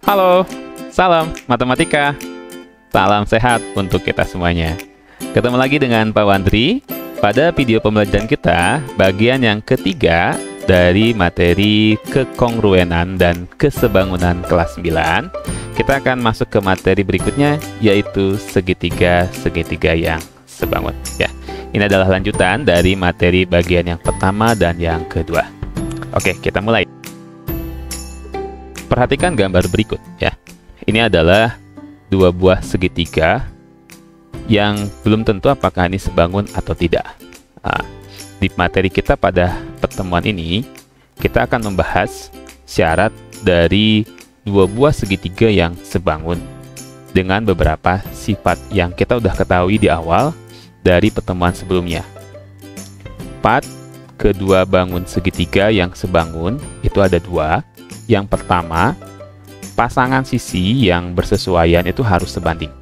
Halo, salam matematika. Salam sehat untuk kita semuanya. Ketemu lagi dengan Pak Wandri pada video pembelajaran kita bagian yang ketiga dari materi kekongruenan dan kesebangunan kelas 9. Kita akan masuk ke materi berikutnya, yaitu segitiga-segitiga yang sebangun. Ya, ini adalah lanjutan dari materi bagian yang pertama dan yang kedua. Oke, kita mulai. Perhatikan gambar berikut ya. Ini adalah dua buah segitiga yang belum tentu apakah ini sebangun atau tidak. Nah, di materi kita pada pertemuan ini, kita akan membahas syarat dari dua buah segitiga yang sebangun dengan beberapa sifat yang kita udah ketahui di awal dari pertemuan sebelumnya. Kedua bangun segitiga yang sebangun itu ada dua. Yang pertama, pasangan sisi yang bersesuaian itu harus sebanding.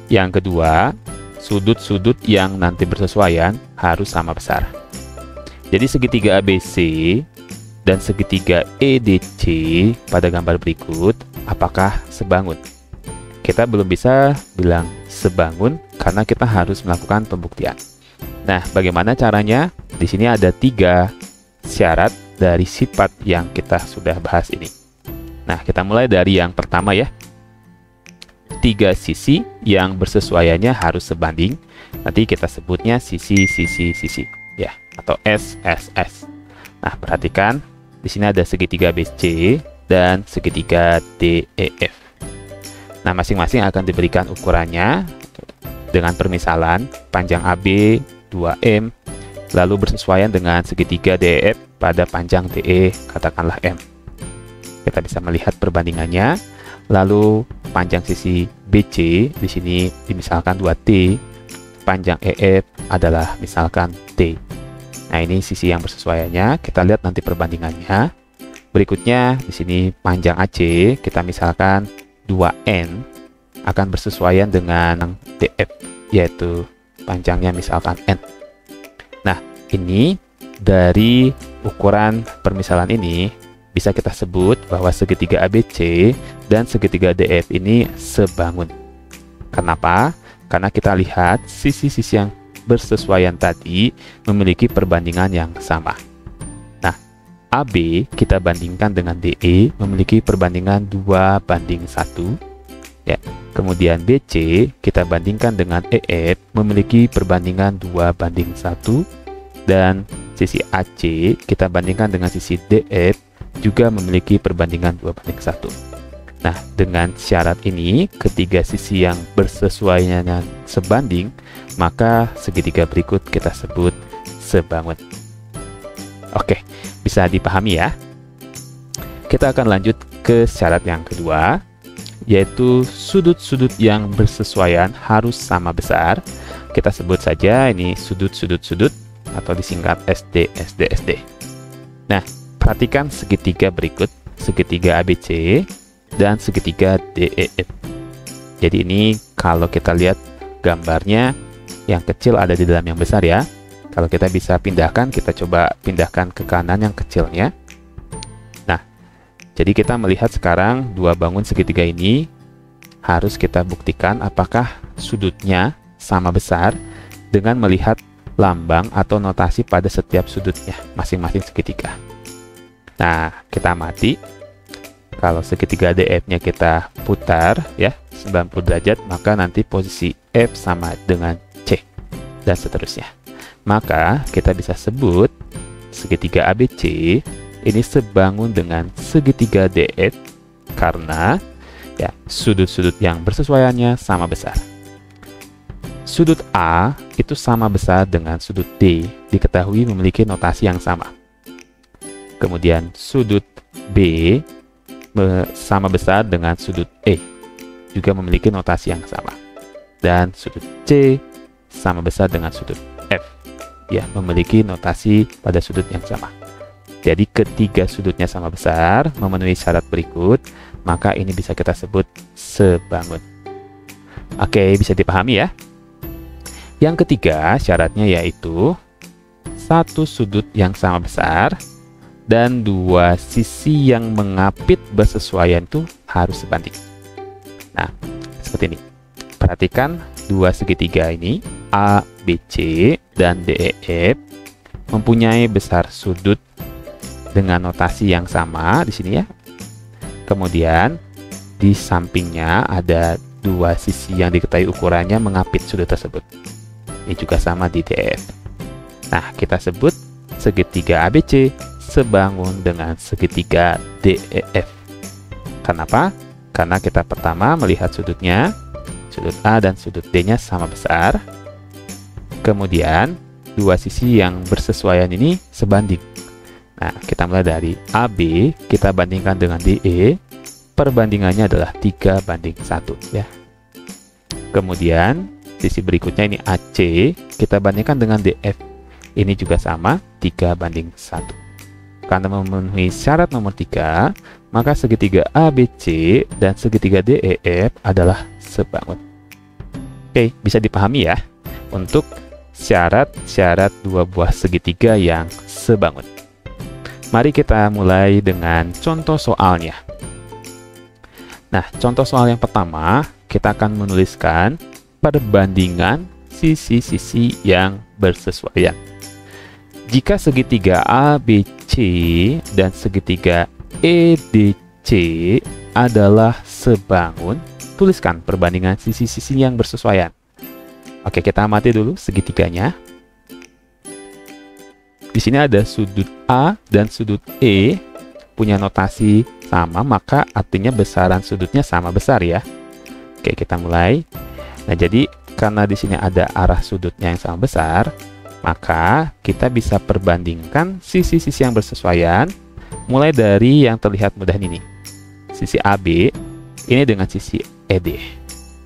Yang kedua, sudut-sudut yang nanti bersesuaian harus sama besar. Jadi segitiga ABC dan segitiga EDC pada gambar berikut, apakah sebangun? Kita belum bisa bilang sebangun karena kita harus melakukan pembuktian. Nah, bagaimana caranya? Di sini ada 3 syarat dari sifat yang kita sudah bahas ini. Nah, kita mulai dari yang pertama ya. 3 sisi yang bersesuaiannya harus sebanding. Nanti kita sebutnya sisi ya, atau SSS. Nah, perhatikan di sini ada segitiga BC dan segitiga DEF. Nah, masing-masing akan diberikan ukurannya dengan permisalan panjang AB 2M, lalu bersesuaian dengan segitiga DEF pada panjang DE, katakanlah M. Kita bisa melihat perbandingannya. Lalu panjang sisi BC di sini dimisalkan 2T, panjang EF adalah misalkan T. Nah, ini sisi yang bersesuaiannya. Kita lihat nanti perbandingannya. Berikutnya di sini panjang AC kita misalkan 2N akan bersesuaian dengan DF, yaitu panjangnya misalkan N. Nah, ini dari ukuran permisalan ini bisa kita sebut bahwa segitiga ABC dan segitiga DF ini sebangun. Kenapa? Karena kita lihat sisi-sisi yang bersesuaian tadi memiliki perbandingan yang sama. Nah, AB kita bandingkan dengan DE memiliki perbandingan 2:1. Ya. Kemudian BC kita bandingkan dengan EF memiliki perbandingan 2:1. Dan sisi AC kita bandingkan dengan sisi DF juga memiliki perbandingan 2:1. Nah, dengan syarat ini, ketiga sisi yang bersesuaian sebanding, maka segitiga berikut kita sebut sebangun. Oke, bisa dipahami ya. Kita akan lanjut ke syarat yang kedua, yaitu sudut-sudut yang bersesuaian harus sama besar. Kita sebut saja ini sudut-sudut-sudut atau disingkat SD. Nah, perhatikan segitiga berikut, segitiga ABC dan segitiga DEF. Jadi ini kalau kita lihat gambarnya, yang kecil ada di dalam yang besar ya. Kalau kita bisa pindahkan, kita coba pindahkan ke kanan yang kecilnya. Nah, jadi kita melihat sekarang dua bangun segitiga ini harus kita buktikan apakah sudutnya sama besar dengan melihat lambang atau notasi pada setiap sudutnya masing-masing segitiga. Nah, kita amati. Kalau segitiga DF-nya kita putar ya 90 derajat, maka nanti posisi F sama dengan C dan seterusnya. Maka kita bisa sebut segitiga ABC ini sebangun dengan segitiga DF karena ya sudut-sudut yang bersesuaiannya sama besar. Sudut A itu sama besar dengan sudut D, diketahui memiliki notasi yang sama. Kemudian sudut B sama besar dengan sudut E, juga memiliki notasi yang sama. Dan sudut C sama besar dengan sudut F, ya memiliki notasi pada sudut yang sama. Jadi ketiga sudutnya sama besar, memenuhi syarat berikut, maka ini bisa kita sebut sebangun. Oke, bisa dipahami ya. Yang ketiga syaratnya yaitu satu sudut yang sama besar dan dua sisi yang mengapit bersesuaian itu harus sebanding. Nah, seperti ini. Perhatikan dua segitiga ini, ABC dan DEF, mempunyai besar sudut dengan notasi yang sama di sini ya. Kemudian di sampingnya ada dua sisi yang diketahui ukurannya mengapit sudut tersebut. Ini juga sama di DEF. Nah, kita sebut segitiga ABC sebangun dengan segitiga DEF. Kenapa? Karena kita pertama melihat sudutnya, sudut A dan sudut D-nya sama besar. Kemudian, dua sisi yang bersesuaian ini sebanding. Nah, kita mulai dari AB, kita bandingkan dengan DE, perbandingannya adalah 3:1 ya. Kemudian, sisi berikutnya ini AC, kita bandingkan dengan DF, ini juga sama, 3:1. Karena memenuhi syarat nomor 3, maka segitiga ABC dan segitiga DEF adalah sebangun. Oke, bisa dipahami ya, untuk syarat-syarat dua buah segitiga yang sebangun. Mari kita mulai dengan contoh soalnya. Nah, contoh soal yang pertama, kita akan menuliskan perbandingan sisi-sisi yang bersesuaian. Jika segitiga ABC dan segitiga EDC adalah sebangun, tuliskan perbandingan sisi-sisi yang bersesuaian. Oke, kita amati dulu segitiganya. Di sini ada sudut A dan sudut E punya notasi sama, maka artinya besaran sudutnya sama besar ya. Oke, kita mulai. Nah, jadi karena di sini ada arah sudutnya yang sama besar, maka kita bisa perbandingkan sisi-sisi yang bersesuaian mulai dari yang terlihat mudah ini. Sisi AB ini dengan sisi ED.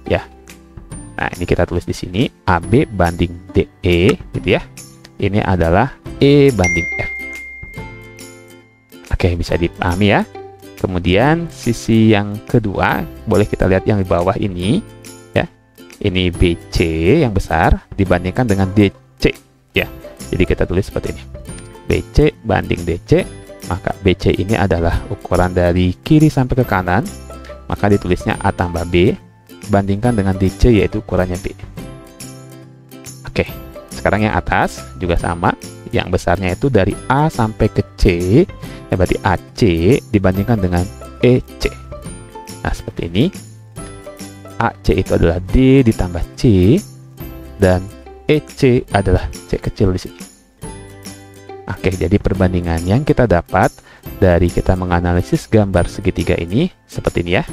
Ya. Nah, ini kita tulis di sini AB banding DE gitu ya. Ini adalah E banding F. Oke, bisa dipahami ya. Kemudian sisi yang kedua, boleh kita lihat yang di bawah ini ya. Ini BC yang besar dibandingkan dengan DC ya. Jadi kita tulis seperti ini. BC banding DC, maka BC ini adalah ukuran dari kiri sampai ke kanan, maka ditulisnya A tambah B bandingkan dengan DC yaitu ukurannya B. Oke, sekarang yang atas juga sama, yang besarnya itu dari A sampai ke C, ya berarti AC dibandingkan dengan EC. Nah, seperti ini. AC itu adalah D ditambah C, dan EC adalah C kecil di sini. Oke, jadi perbandingan yang kita dapat dari kita menganalisis gambar segitiga ini seperti ini ya.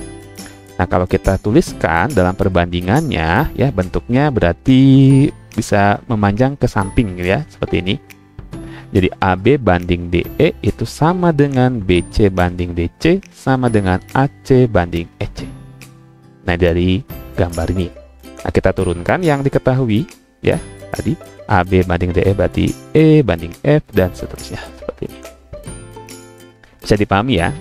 Nah, kalau kita tuliskan dalam perbandingannya, ya bentuknya berarti bisa memanjang ke samping ya, seperti ini. Jadi AB banding DE itu sama dengan BC banding DC sama dengan AC banding EC. Nah, dari gambar ini. Nah, kita turunkan yang diketahui ya, tadi AB banding DE berarti E banding F dan seterusnya seperti ini. Bisa dipahami ya?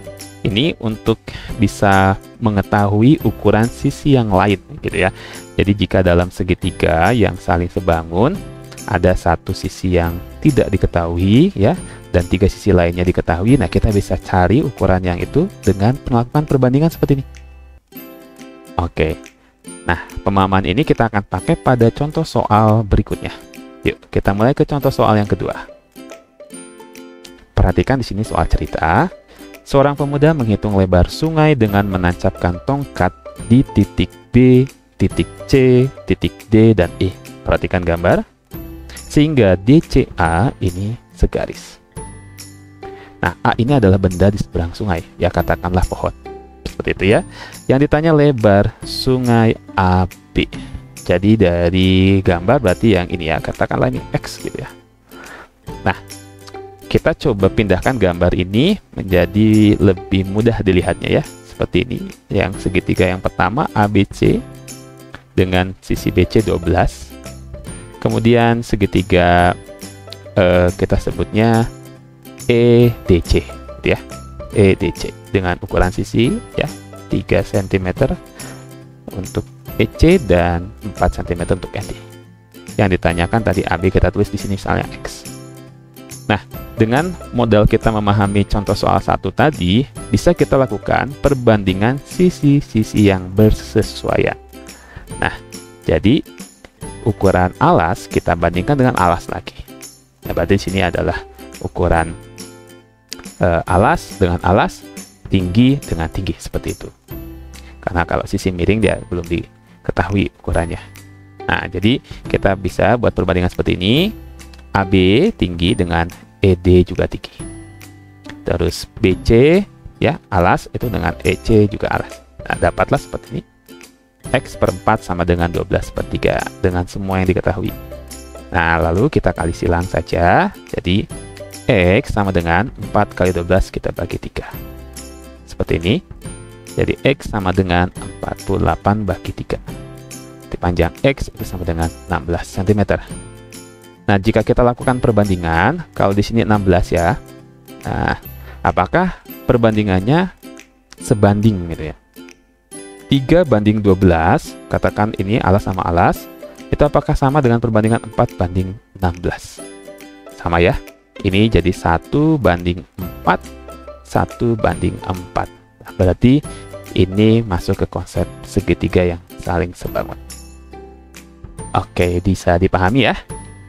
Ini untuk bisa mengetahui ukuran sisi yang lain gitu ya. Jadi jika dalam segitiga yang saling sebangun ada satu sisi yang tidak diketahui ya, dan tiga sisi lainnya diketahui, nah kita bisa cari ukuran yang itu dengan melakukan perbandingan seperti ini. Oke. Nah, pemahaman ini kita akan pakai pada contoh soal berikutnya. Yuk, kita mulai ke contoh soal yang kedua. Perhatikan di sini soal cerita. Seorang pemuda menghitung lebar sungai dengan menancapkan tongkat di titik B, titik C, titik D, dan E. Perhatikan gambar. Sehingga DCA ini segaris. Nah, A ini adalah benda di seberang sungai. Ya, katakanlah pohon. Seperti itu ya. Yang ditanya lebar sungai AB. Jadi dari gambar berarti yang ini ya, katakanlah ini X gitu ya. Nah, kita coba pindahkan gambar ini menjadi lebih mudah dilihatnya ya. Seperti ini, yang segitiga yang pertama ABC dengan sisi BC 12. Kemudian segitiga kita sebutnya EDC gitu ya. EDC dengan ukuran sisi ya 3 cm untuk EC dan 4 cm untuk ED. Yang ditanyakan tadi AB kita tulis di sini misalnya X. Nah, dengan modal kita memahami contoh soal 1 tadi, bisa kita lakukan perbandingan sisi-sisi yang bersesuaian. Nah, jadi ukuran alas kita bandingkan dengan alas lagi. Nah, berarti di sini adalah ukuran alas dengan alas, tinggi dengan tinggi, seperti itu. Karena kalau sisi miring dia belum diketahui ukurannya. Nah, jadi kita bisa buat perbandingan seperti ini. AB tinggi dengan ED juga tinggi. Terus BC ya alas itu dengan EC juga alas. Nah, dapatlah seperti ini. X per 4 sama dengan 12/3 dengan semua yang diketahui. Nah, lalu kita kali silang saja. Jadi X sama dengan 4 kali 12 kita bagi 3. Seperti ini. Jadi X sama dengan 48 bagi 3. Panjang X itu sama dengan 16 cm. Nah, jika kita lakukan perbandingan, kalau di sini 16 ya. Nah, apakah perbandingannya sebanding gitu ya? 3/12, katakan ini alas sama alas, itu apakah sama dengan perbandingan 4/16? Sama ya? Ini jadi 1/4, 1/4. Nah, berarti ini masuk ke konsep segitiga yang saling sebangun. Oke, bisa dipahami ya?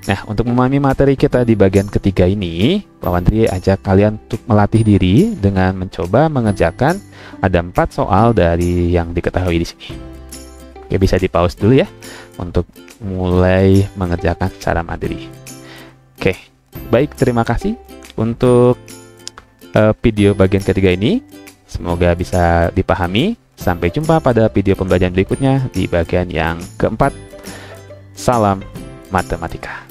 Nah, untuk memahami materi kita di bagian ketiga ini, Pak Wandri ajak kalian untuk melatih diri dengan mencoba mengerjakan ada 4 soal dari yang diketahui di sini. Oke, bisa di-pause dulu ya untuk mulai mengerjakan secara mandiri. Oke, baik, terima kasih untuk video bagian ketiga ini. Semoga bisa dipahami. Sampai jumpa pada video pembelajaran berikutnya di bagian yang keempat. Salam matematika.